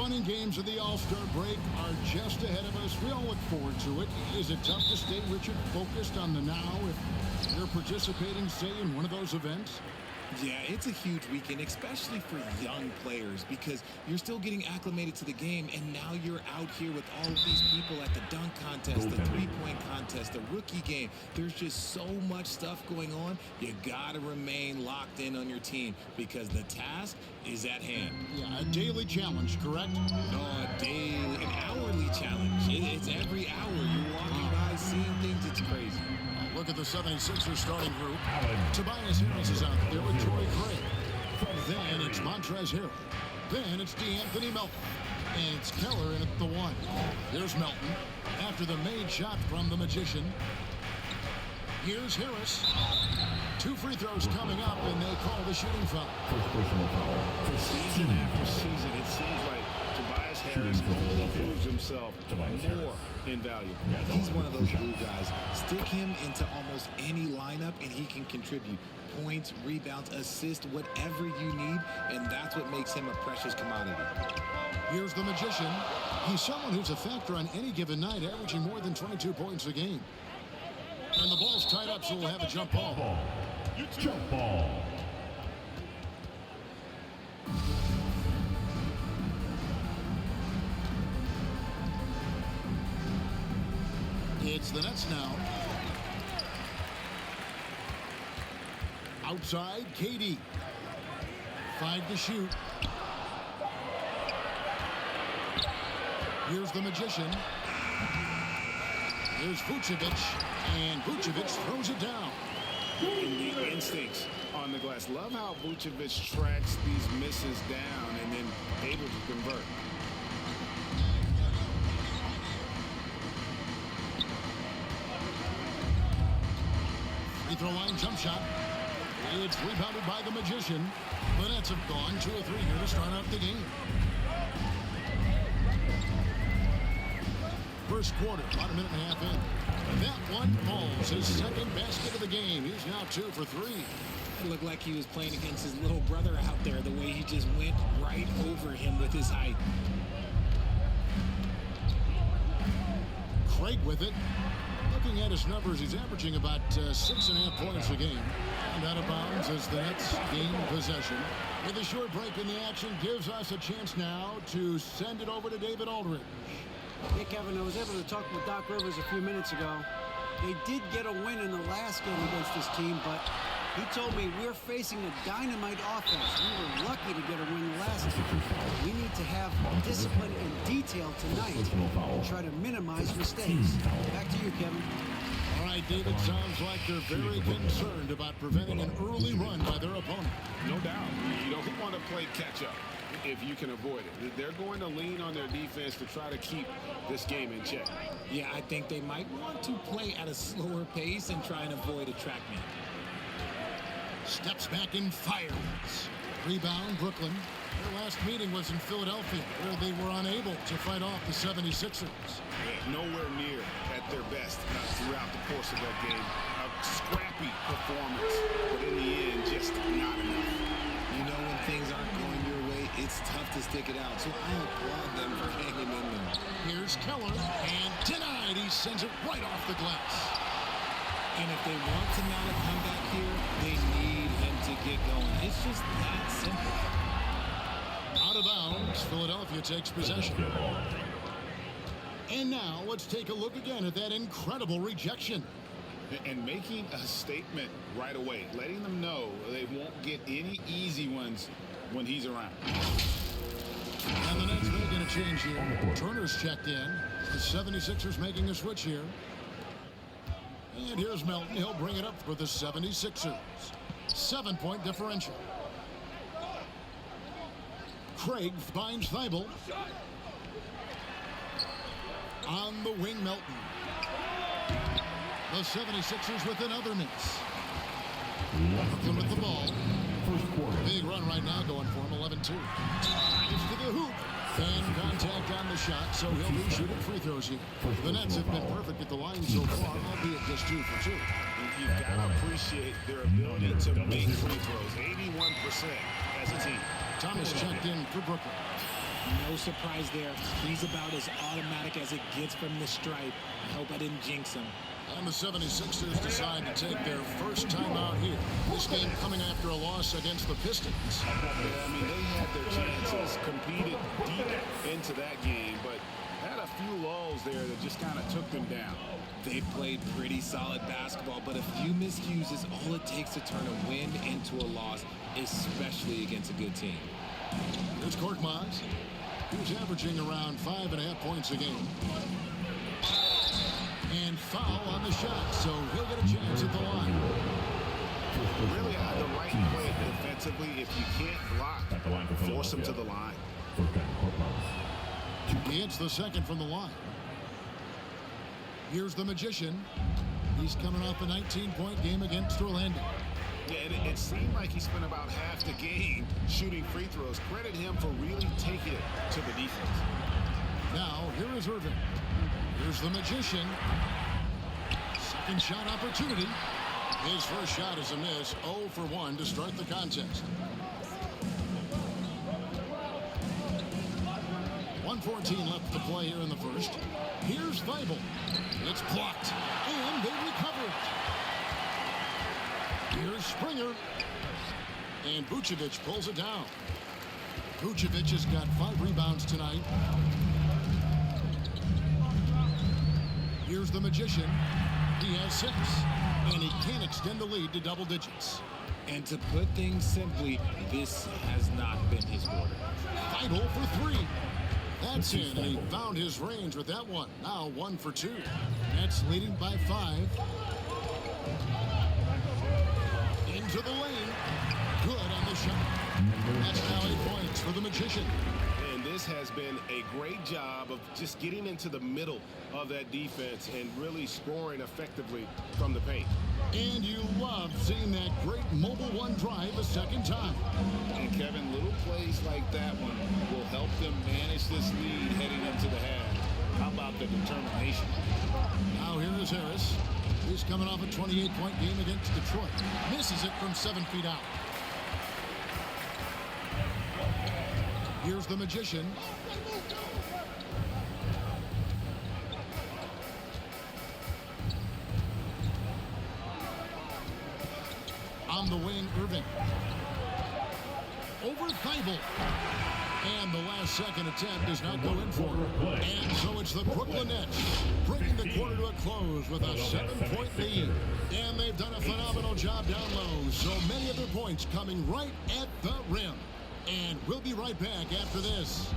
fun and games of the All-Star break are just ahead of us. We all look forward to it. Is it tough to stay, Richard, focused on the now if you're participating, say, in one of those events? Yeah, it's a huge weekend, especially for young players, because you're still getting acclimated to the game, and now you're out here with all of these people at the dunk contest, the three-point contest, the rookie game. There's just so much stuff going on. You got to remain locked in on your team because the task is at hand. Yeah, a daily challenge, correct? No, an hourly challenge. It's every hour. You're walking by, seeing things. It's crazy. Look at the 76ers starting group. Tobias Harris is out there with Troy Craig. Then it's Montrezl Harrell. Then it's D'Anthony Melton. And it's Keller in at the one. Here's Melton after the made shot from the Magician. Here's Harris. 2 free throws coming up, and they call the shooting foul. Season after season, it seems like Tobias Harris proves himself more invaluable. He's one of those blue guys. Stick him into almost any lineup, and he can contribute points, rebounds, assists, whatever you need, and that's what makes him a precious commodity. Here's the Magician. He's someone who's a factor on any given night, averaging more than 22 points a game. And the ball's tied up, so we'll have a jump ball. Jump ball. It's the Nets now. Outside, KD. 5 to shoot. Here's the Magician. Here's Vucevic, and Vucevic throws it down. And the instincts on the glass. Love how Vucevic tracks these misses down and then able to convert. Free throw line jump shot. It's rebounded by the Magician. The Nets have gone 2 or 3 here to start out the game. First quarter, about a minute and a half in. And that one falls, his second basket of the game. He's now 2 for 3. It looked like he was playing against his little brother out there, the way he just went right over him with his height. Craig with it. Looking at his numbers, he's averaging about 6.5 points a game. And out of bounds as the Nets gain possession. With a short break in the action, gives us a chance now to send it over to David Aldridge. Hey, Kevin, I was able to talk with Doc Rivers a few minutes ago. They did get a win in the last game against this team, but he told me we're facing a dynamite offense. We were lucky to get a win the last time. We need to have discipline and detail tonight and try to minimize mistakes. Back to you, Kevin. All right, David, sounds like they're very concerned about preventing an early run by their opponent. No doubt. You don't want to play catch-up if you can avoid it. They're going to lean on their defense to try to keep this game in check. Yeah, I think they might want to play at a slower pace and try and avoid a track meet. Steps back and fires. Rebound, Brooklyn. Their last meeting was in Philadelphia, where they were unable to fight off the 76ers. Nowhere near at their best throughout the course of that game. A scrappy performance, but in the end, just not enough. You know, when things aren't going your way, it's tough to stick it out. So I applaud them for hanging in there. Here's Keller, and denied. He sends it right off the glass. And if they want to mount a comeback here, they need him to get going. It's just that simple. Out of bounds, Philadelphia takes possession. And now let's take a look again at that incredible rejection. And making a statement right away, letting them know they won't get any easy ones when he's around. And the Nets making a change here. Turner's checked in. The 76ers making a switch here. And here's Melton. He'll bring it up for the 76ers. 7-point differential. Craig finds Thibault. On the wing, Melton. The 76ers with another miss. Brooklyn with the ball. Big run right now going for him, 11-2. Gets to the hoop. And contact on the shot, so he'll be shooting free throws here. The Nets have been perfect at the line so far, albeit just 2 for 2. You've got to appreciate their ability to make free throws. 81% as a team. Thomas checked in for Brooklyn. No surprise there. He's about as automatic as it gets from the stripe. I hope I didn't jinx him. And the 76ers decide to take their first time out here. This game coming after a loss against the Pistons. Yeah, I mean, they had their chances, competed deep into that game, but had a few lulls there that just kind of took them down. They played pretty solid basketball, but a few miscues is all it takes to turn a win into a loss, especially against a good team. Here's Korkmaz. He's averaging around 5.5 points a game. And foul on the shot, so he'll get a chance at the line. Really had the right play defensively. If you can't block, force him to the line. He hits the second from the line. Here's the Magician. He's coming off a 19-point game against Orlando. Yeah, and it seemed like he spent about half the game shooting free throws. Credit him for really taking it to the defense. Now, here is Irving. Here's the Magician. Second shot opportunity. His first shot is a miss. 0 for 1 to start the contest. 1:14 left to play here in the first. Here's Thibault. It's blocked, and they recover it. Here's Springer. And Vucevic pulls it down. Vucevic has got 5 rebounds tonight. Here's the Magician. He has 6, and he can't extend the lead to double digits. And to put things simply, this has not been his quarter. Thibault for 3. That's in, and he found his range with that one. Now 1 for 2. Nets leading by 5. Into the lane. Good on the shot. That's now 8 points for the Magician. And this has been a great job of just getting into the middle of that defense and really scoring effectively from the paint. And you love seeing that great mobile one drive a second time. And Kevin, little plays like that one will help them manage this lead heading into the half. How about the determination? Now here is Harris. He's coming off a 28-point game against Detroit. Misses it from 7 feet out. Here's the Magician. On the wing, Irving. Over Thibault. And the last second attempt does not go in for it. And so it's the Brooklyn Nets bringing the quarter to a close with a 7-point lead. And they've done a phenomenal job down low. So many of their points coming right at the rim. And we'll be right back after this.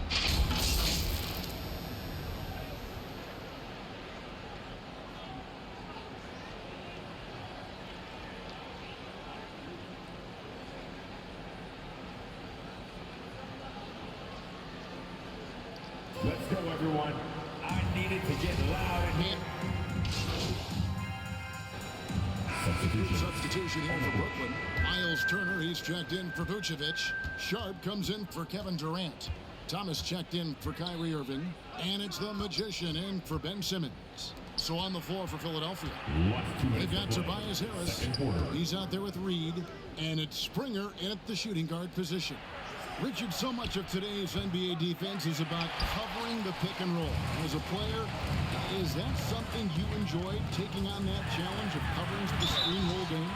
Let's go, everyone. I needed to get loud in here. Substitution here for Brooklyn. Miles Turner, he's checked in for Vucevic. Sharp comes in for Kevin Durant. Thomas checked in for Kyrie Irving. And it's the Magician in for Ben Simmons. So on the floor for Philadelphia, they've got Tobias Harris. He's out there with Reed. And it's Springer in at the shooting guard position. Richard, so much of today's NBA defense is about covering the pick and roll. As a player, is that something you enjoyed, taking on that challenge of covering the screen roll game?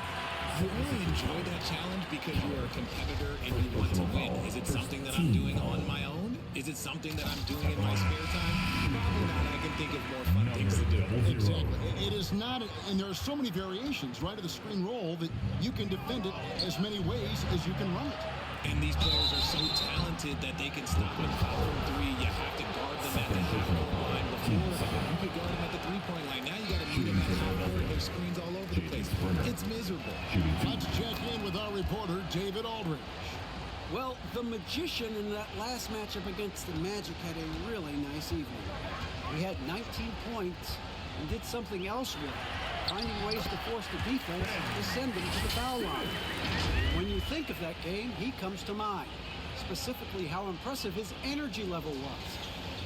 I really enjoy that challenge because you are a competitor and you want to win. Is it something that I'm doing on my own? Is it something that I'm doing in my spare time? Probably not. I can think of more fun things to do. Exactly. It is not, and there are so many variations, right, of the screen roll that you can defend it as many ways as you can run it. And these players are so talented that they can stop and foul from 3. You have to guard them at the half-court line. Before, you could guard them at the 3-point line. Now you got to meet them at half-court. There's screens all over the place. It's miserable. Let's check in with our reporter, David Aldridge. Well, the Magician in that last matchup against the Magic had a really nice evening. He had 19 points and did something else with it, finding ways to force the defense to send them to the foul line. When you think of that game, he comes to mind, specifically how impressive his energy level was.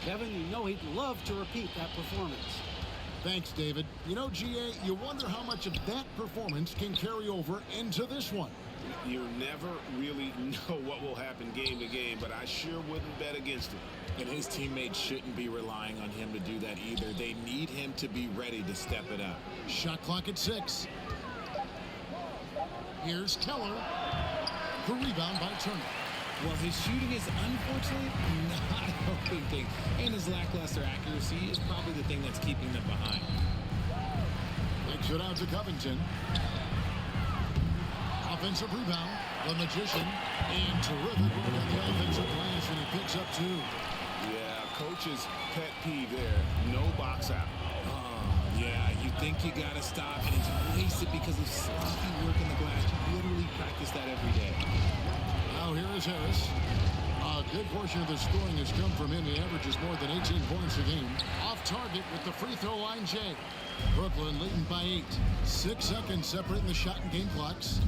Kevin, you know he'd love to repeat that performance. Thanks, David. You know, GA, you wonder how much of that performance can carry over into this one. You never really know what will happen game to game, but I sure wouldn't bet against it. And his teammates shouldn't be relying on him to do that either. They need him to be ready to step it up. Shot clock at 6. Here's Keller. The rebound by Turner. Well, his shooting is unfortunately not helping things. And his lackluster accuracy is probably the thing that's keeping them behind. Takes it out to Covington. Offensive rebound. The Magician. And terrific work on the offensive glass, and he picks up 2. Yeah, coach's pet peeve there. No box out. Yeah, you think you got to stop, and it's wasted because of sloppy work in the glass. You literally practice that every day. Now here is Harris. A good portion of the scoring has come from him. He averages more than 18 points a game. Off target with the free throw line, Jay. Brooklyn leading by 8. 6 seconds separating the shot and game clocks.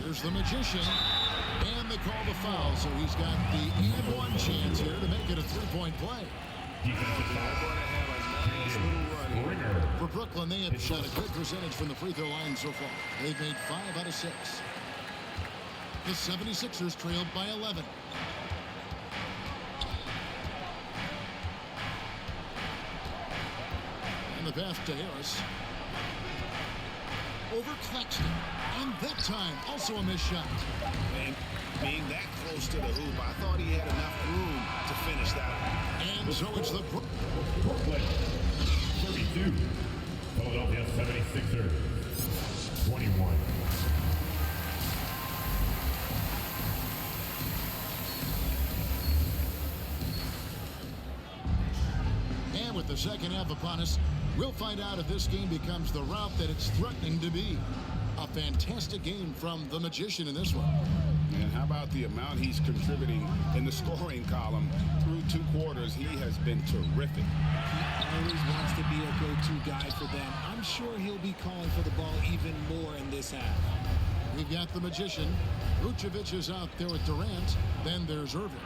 Here's the Magician. And they call the foul, so he's got the and one chance here to make it a 3-point play. For Brooklyn, they have shot a good percentage from the free throw line so far. They've made 5 out of 6. The 76ers trailed by 11. And the pass to Harris. Over Claxton. And that time, also a missed shot. And being that close to the hoop, I thought he had enough room to finish that. And so it's the Brooklyn 32. Philadelphia 76ers 21. And with the second half upon us, we'll find out if this game becomes the route that it's threatening to be. A fantastic game from the Magician in this one. And how about the amount he's contributing in the scoring column through 2 quarters? He has been terrific. He always wants to be a go-to guy for them. I'm sure he'll be calling for the ball even more in this half. We've got the Magician. Vucevic is out there with Durant. Then there's Irving.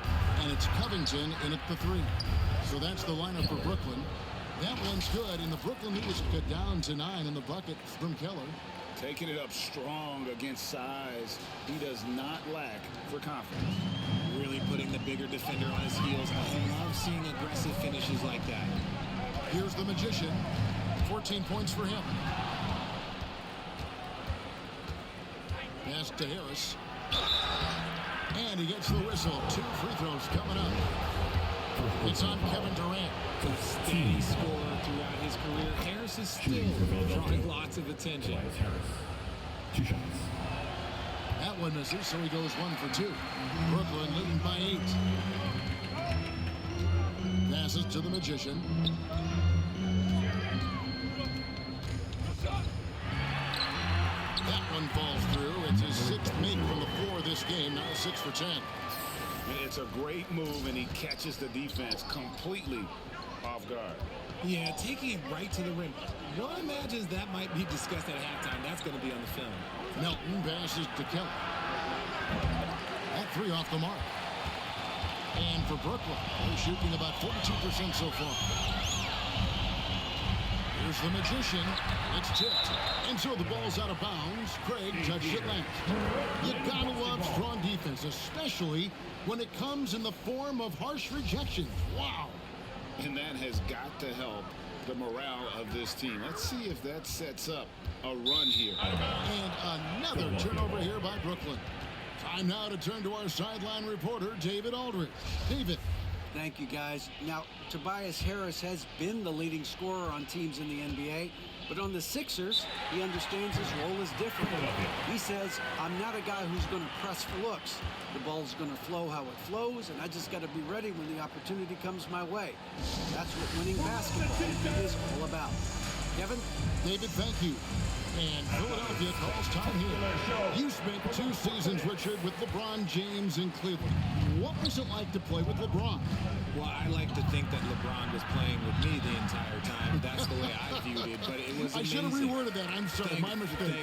And it's Covington in at the 3. So that's the lineup for Brooklyn. That one's good, and the Brooklyn News get down to 9 in the bucket from Keller. Taking it up strong against size. He does not lack for confidence. Really putting the bigger defender on his heels. I love seeing aggressive finishes like that. Here's the Magician. 14 points for him. Pass to Harris. And he gets the whistle. 2 free throws coming up. It's on Kevin Durant. A steady scorer throughout his career. Harris is still drawing lots of attention. Harris. 2 shots. That one misses, so he goes 1 for 2. Brooklyn leading by 8. Passes to the Magician. That one falls through. It's his 6th make from the floor this game. Now 6 for 10. It's a great move, and he catches the defense completely off guard. Yeah, taking it right to the rim. One imagines that might be discussed at halftime. That's going to be on the film. Melton passes to Keller. That 3 off the mark. And for Brooklyn, they're shooting about 42% so far. Here's the Magician. It's tipped. And so the ball's out of bounds. Craig touched it last. You gotta love strong defense, especially when it comes in the form of harsh rejections. Wow. And that has got to help the morale of this team. Let's see if that sets up a run here. And another turnover here by Brooklyn. Time now to turn to our sideline reporter, David Aldridge. David. Thank you, guys. Now, Tobias Harris has been the leading scorer on teams in the NBA, but on the Sixers, he understands his role is different. He says, I'm not a guy who's going to press for looks. The ball's going to flow how it flows, and I just got to be ready when the opportunity comes my way. That's what winning basketball is all about. Kevin? David, thank you. And Philadelphia calls time here. You spent 2 seasons, Richard, with LeBron James in Cleveland. What was it like to play with LeBron? Well, I like to think that LeBron was playing with me the entire time. That's the way I viewed it, but it was amazing. I should have reworded that. I'm sorry, my mistake.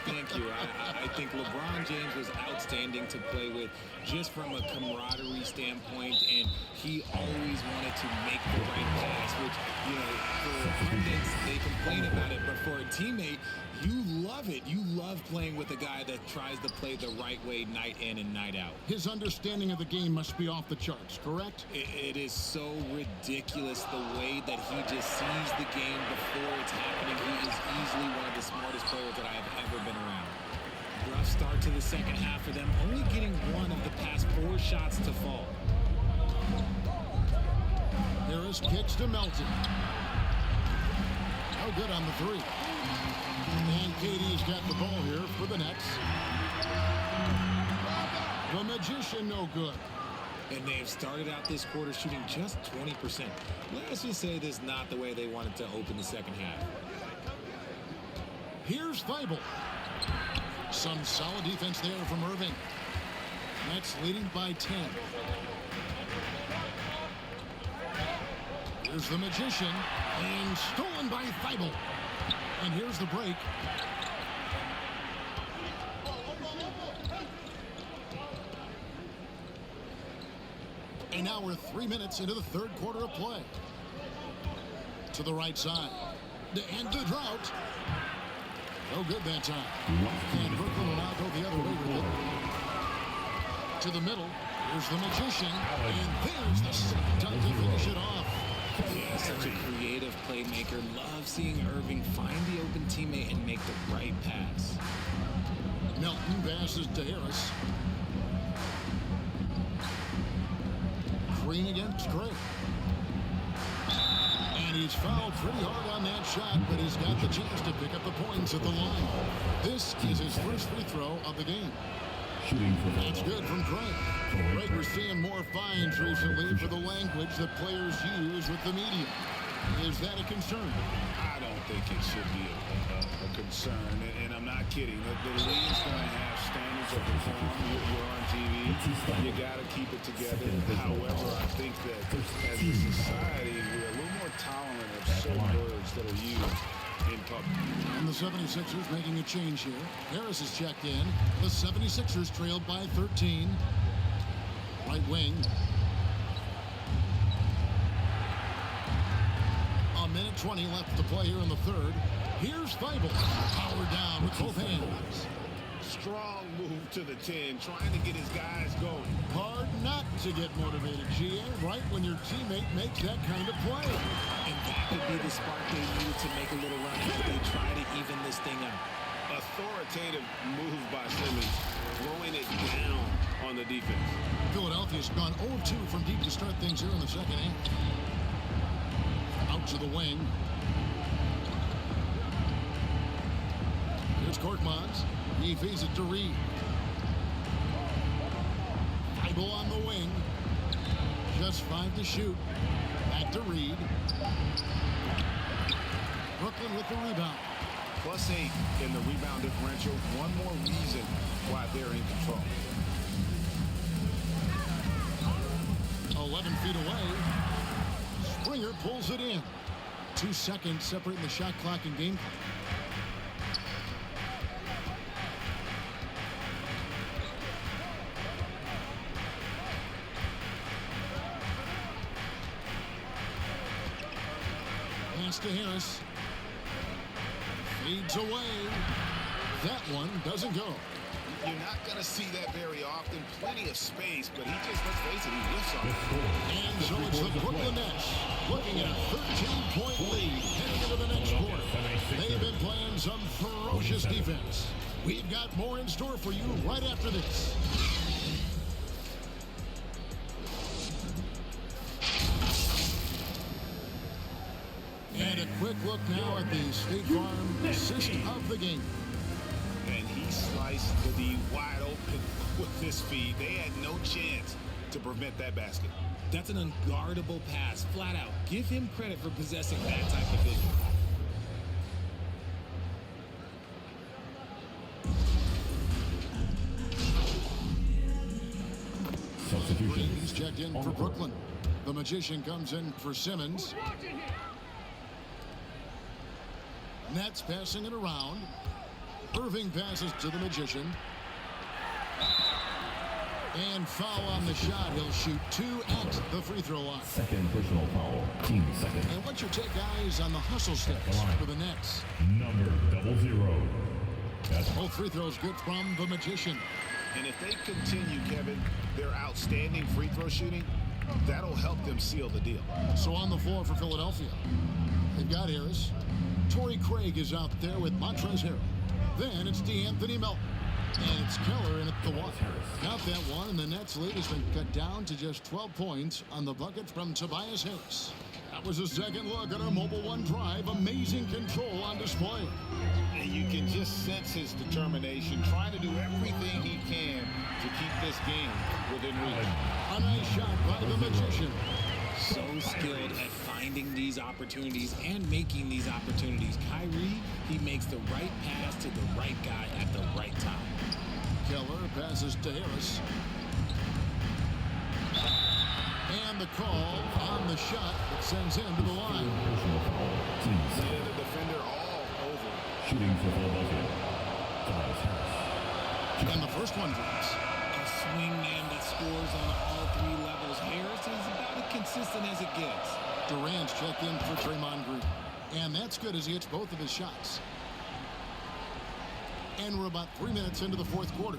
Thank you. I think LeBron James was outstanding to play with just from a camaraderie standpoint, and he always wanted to make the right pass, which, you know, for pundits, they complain about it, but for a teammate, you love it. You love playing with a guy that tries to play the right way night in and night out. His understanding of the game must be off the charts, correct? It is so ridiculous the way that he just sees the game before it's happening. He is easily one of the smartest players that I have ever been around. Rough start to the second half for them, only getting one of the past 4 shots to fall. Harris kicks to Melton. No good on the 3. And Katie's got the ball here for the Nets. The Magician, no good. And they've started out this quarter shooting just 20%. Let's just say this is not the way they wanted to open the second half. Here's Thibault. Some solid defense there from Irving. Nets leading by 10. Here's the Magician. And stolen by Thibault. And here's the break. And now we're 3 minutes into the third quarter of play. To the right side. To end the drought. No good that time. And Brooklyn will now go the other way with it. To the middle. Here's the Magician. And there's the second time to finish it off. Yeah, such a creative playmaker. Love seeing Irving find the open teammate and make the right pass. Melton passes to Harris. Green against Gray. And he's fouled pretty hard on that shot, but he's got the chance to pick up the points at the line. This is his first free throw of the game. That's good from Craig. Craig, we're seeing more fines recently for the language that players use with the media. Is that a concern? I don't think it should be a concern, and I'm not kidding. The league's going to have standards of decorum. You're on TV. You got to keep it together. However, I think that as a society, we're a little more tolerant of certain words that are used in public. And the 76ers making a change here. Harris is checked in. The 76ers trailed by 13. Right wing. A minute 20 left to play here in the third. Here's Thibault. Power down with both hands. Strong move to the 10, trying to get his guys going. Hard not to get motivated, GA, right when your teammate makes that kind of play. And that could be the spark they needed to make a little run as they try to even this thing up. Authoritative move by Simmons, throwing it down on the defense. Philadelphia's gone 0-2 from deep to start things here in the second half. Out to the wing. Here's Korkmaz. He feeds it to Reed. Thibault on the wing. Just 5 to shoot. Back to Reed. Brooklyn with the rebound. +8 in the rebound differential. One more reason why they're in control. 11 feet away. Springer pulls it in. 2 seconds separating the shot clock and game clock. Pass to Harris. Fades away. That one doesn't go. You're not going to see that very often. Plenty of space, but he just, let's face it, he lifts on it. And so it's the Brooklyn Nets looking at a 13-point lead heading into the next quarter. They've been playing some ferocious defense. We've got more in store for you right after this. And a quick look now at the State Farm assist of the game. And he sliced the D wide open with his feet. They had no chance to prevent that basket. That's an unguardable pass, flat out. Give him credit for possessing that type of vision. Green's checked in for Brooklyn. The Magician comes in for Simmons. Nets passing it around. Irving passes to the Magician. And foul on the shot. He'll shoot 2 at the free throw line. Second personal foul. Team second. And what's your take, guys, on the hustle sticks for the Nets? Number 00. That's Both free throws good from the Magician. And if they continue, Kevin, their outstanding free throw shooting, that'll help them seal the deal. So on the floor for Philadelphia, they've got Harris. Torrey Craig is out there with Montrezl Harrell. Then it's DeAnthony Melton. And it's Keller in at the one. Got that one, and the Nets' lead has been cut down to just 12 points on the bucket from Tobias Harris. That was a second look at our Mobile One Drive. Amazing control on display. And you can just sense his determination, trying to do everything he can to keep this game within reach. A nice shot by the Magician. So skilled at finding these opportunities and making these opportunities. Kyrie, he makes the right pass to the right guy at the right time. Keller passes to Harris. And the call on the shot that sends him to the line. personal foul. Team Yeah, second. the defender all over. Shooting for Philadelphia. Tobias Harris. And the first one drops. A swingman that scores on all 3 levels. Harris is about as consistent as it gets. Durant's checked in for Draymond Green. And that's good as he hits both of his shots. And we're about 3 minutes into the fourth quarter.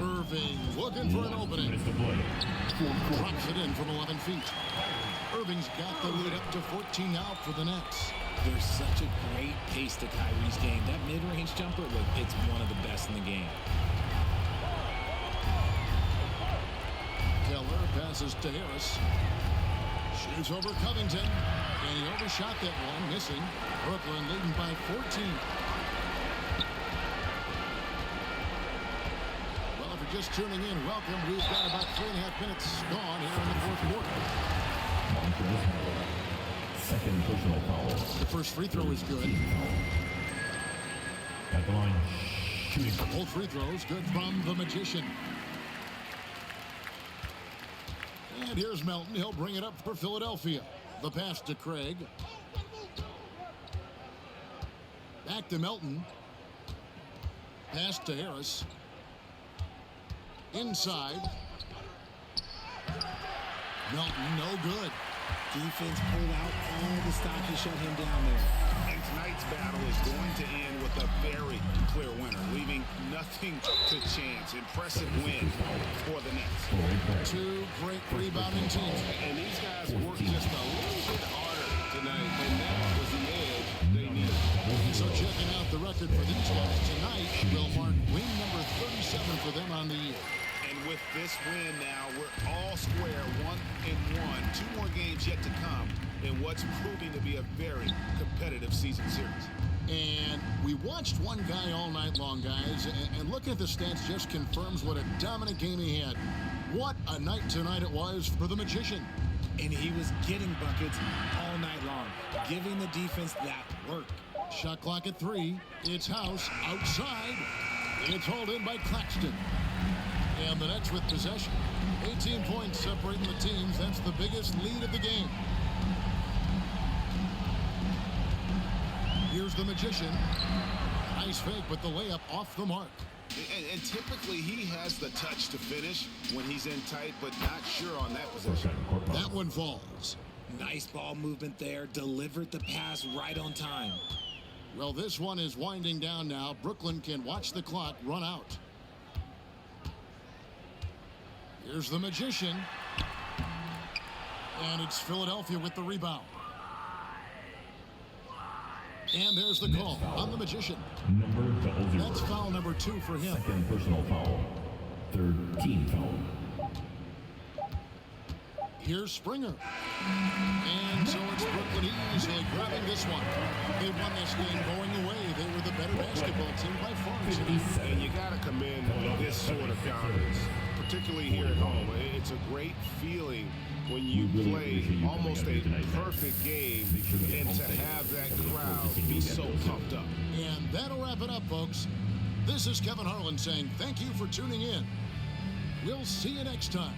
Irving looking for an opening. Minutes to play. Drops it in from 11 feet. Irving's got the lead up to 14 now for the Nets. There's such a great pace to Kyrie's game. That mid-range jumper, look, it's one of the best in the game. Keller passes to Harris. Shoots over Covington. And he overshot that one, missing. Brooklyn leading by 14. Well, if you're just tuning in, welcome. We've got about 3.5 minutes gone here in the fourth quarter. Montrezl Harrell. Second personal foul. The first free throw is good. At the line. Shooting. Both free throws good from the Magician. And here's Melton. He'll bring it up for Philadelphia. The pass to Craig. Back to Melton. Pass to Harris. Inside. Melton, no good. Defense pulled out all the stock to shut him down there. And tonight's battle is going to end with a very clear winner, leaving nothing to chance. Impressive win for the Nets. 2 great rebounding teams. And these guys worked just a little bit harder tonight, and that was the edge they needed. So checking out the record for these guys tonight will mark win number 37 for them on the year. And with this win now, we're all square, 1-1. 2 more games yet to come in what's proving to be a very competitive season series. And we watched one guy all night long, guys, and looking at the stats just confirms what a dominant game he had. What a night tonight it was for the Magician. And he was getting buckets all night long, giving the defense that work. Shot clock at 3. It's House outside. It's hauled in by Claxton. And the Nets with possession. 18 points separating the teams. That's the biggest lead of the game. Here's the Magician. Nice fake, but the layup off the mark. And typically he has the touch to finish when he's in tight, but not sure on that possession. That one falls. Nice ball movement there. Delivered the pass right on time. Well, this one is winding down now. Brooklyn can watch the clock run out. Here's the Magician. And it's Philadelphia with the rebound. And there's the call on the Magician. Number 00. That's foul number 2 for him. Second personal foul. Third team foul. Here's Springer. And so it's Brooklyn easily grabbing this one. They won this game going away. They were the better basketball team by far. And you got to commend this sort of dominance, particularly here at home. It's a great feeling when you play almost a perfect game and to have that crowd be so pumped up. And that'll wrap it up, folks. This is Kevin Harlan saying thank you for tuning in. We'll see you next time.